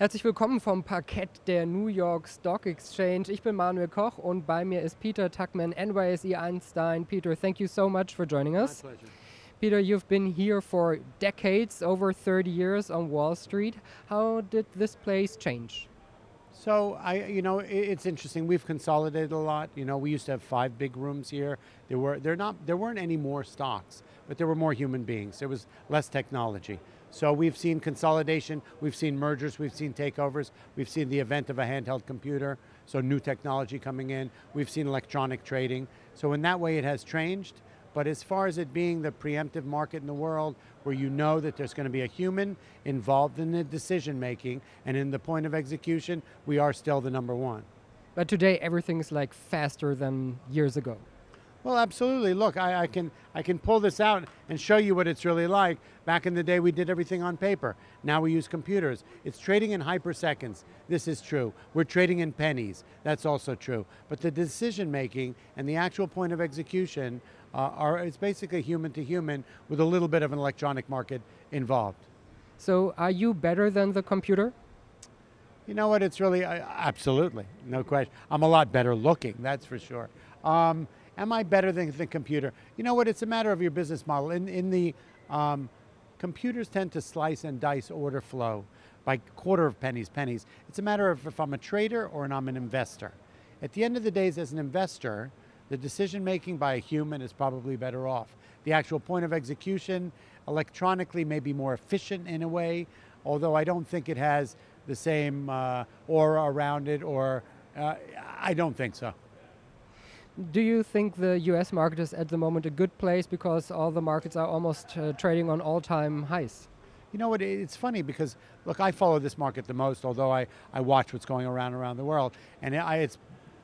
Herzlich willkommen vom Parkett der New York Stock Exchange. Ich bin Manuel Koch und bei mir ist Peter Tuchman, NYSE Einstein. Peter, thank you so much for joining us. My pleasure. Peter, you've been here for decades, over 30 years on Wall Street. How did this place change? So it's interesting. We've consolidated a lot. We used to have 5 big rooms here. There weren't any more stocks, but there were more human beings. There was less technology. So we've seen consolidation, we've seen mergers, we've seen takeovers, we've seen the event of a handheld computer, so new technology coming in. We've seen electronic trading. So in that way it has changed. But as far as it being the preemptive market in the world, where you know that there's going to be a human involved in the decision making and in the point of execution, we are still the number one. But today everything's like faster than years ago. Well, absolutely. Look, I can pull this out and show you what it's really like. Back in the day, we did everything on paper. Now we use computers. It's trading in hyperseconds. This is true. We're trading in pennies. That's also true. But the decision making and the actual point of execution it's basically human to human with a little bit of an electronic market involved. So are you better than the computer? You know what? It's really absolutely no question. I'm a lot better looking. That's for sure. Am I better than the computer? You know what? It's a matter of your business model. Computers tend to slice and dice order flow by quarter of pennies. It's a matter of if I'm a trader or I'm an investor. At the end of the day, as an investor, the decision making by a human is probably better off. The actual point of execution electronically may be more efficient in a way, although I don't think it has the same aura around it, or I don't think so. Do you think the US market is at the moment a good place because all the markets are almost trading on all-time highs? You know what, it's funny because, look, I follow this market the most, although I watch what's going around the world. And it's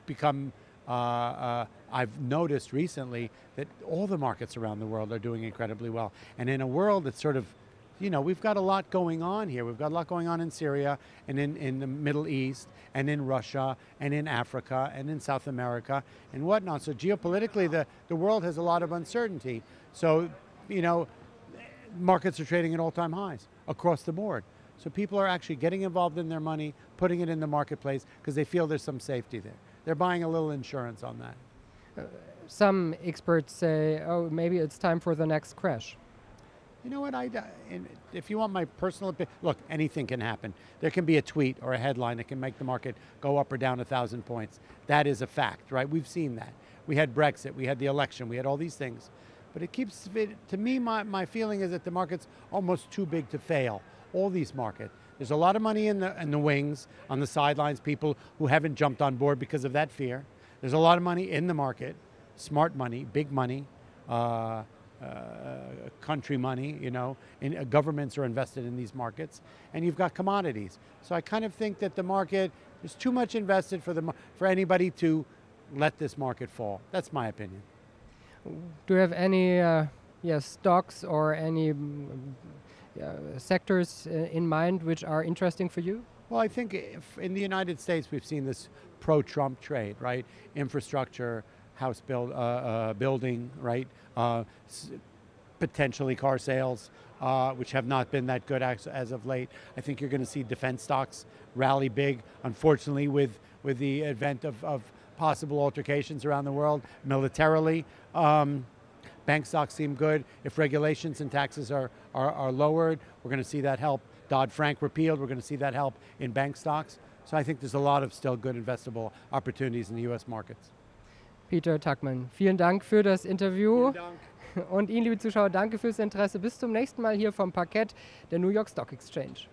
become, I've noticed recently that all the markets around the world are doing incredibly well. And in a world that's sort of, we've got a lot going on here. We've got a lot going on in Syria and in the Middle East and in Russia and in Africa and in South America and whatnot. So geopolitically, the world has a lot of uncertainty. So, markets are trading at all-time highs across the board. So people are actually getting involved in their money, putting it in the marketplace because they feel there's some safety there. They're buying a little insurance on that. Some experts say, oh, maybe it's time for the next crash. You know what, if you want my personal opinion, look, anything can happen. There can be a tweet or a headline that can make the market go up or down 1,000 points. That is a fact, right? We've seen that. We had Brexit, we had the election, we had all these things. But to me, my feeling is that the market's almost too big to fail. All these markets. There's a lot of money in the wings, on the sidelines, people who haven't jumped on board because of that fear. There's a lot of money in the market, smart money, big money, country money, and governments are invested in these markets, and you've got commodities. So I kind of think that the market, there's too much invested for anybody to let this market fall. That's my opinion. Do you have any stocks or any sectors in mind which are interesting for you? Well, I think in the United States we've seen this pro-Trump trade, right? Infrastructure, house building, right? Potentially car sales, which have not been that good as of late. I think you're going to see defense stocks rally big. Unfortunately, with the advent of possible altercations around the world militarily, bank stocks seem good. If regulations and taxes are lowered, we're going to see that help. Dodd-Frank repealed, we're going to see that help in bank stocks. So I think there's a lot of still good investable opportunities in the US markets. Peter Tuchman, vielen Dank für das Interview. Vielen Dank. Und Ihnen, liebe Zuschauer, danke fürs Interesse. Bis zum nächsten Mal hier vom Parkett der New York Stock Exchange.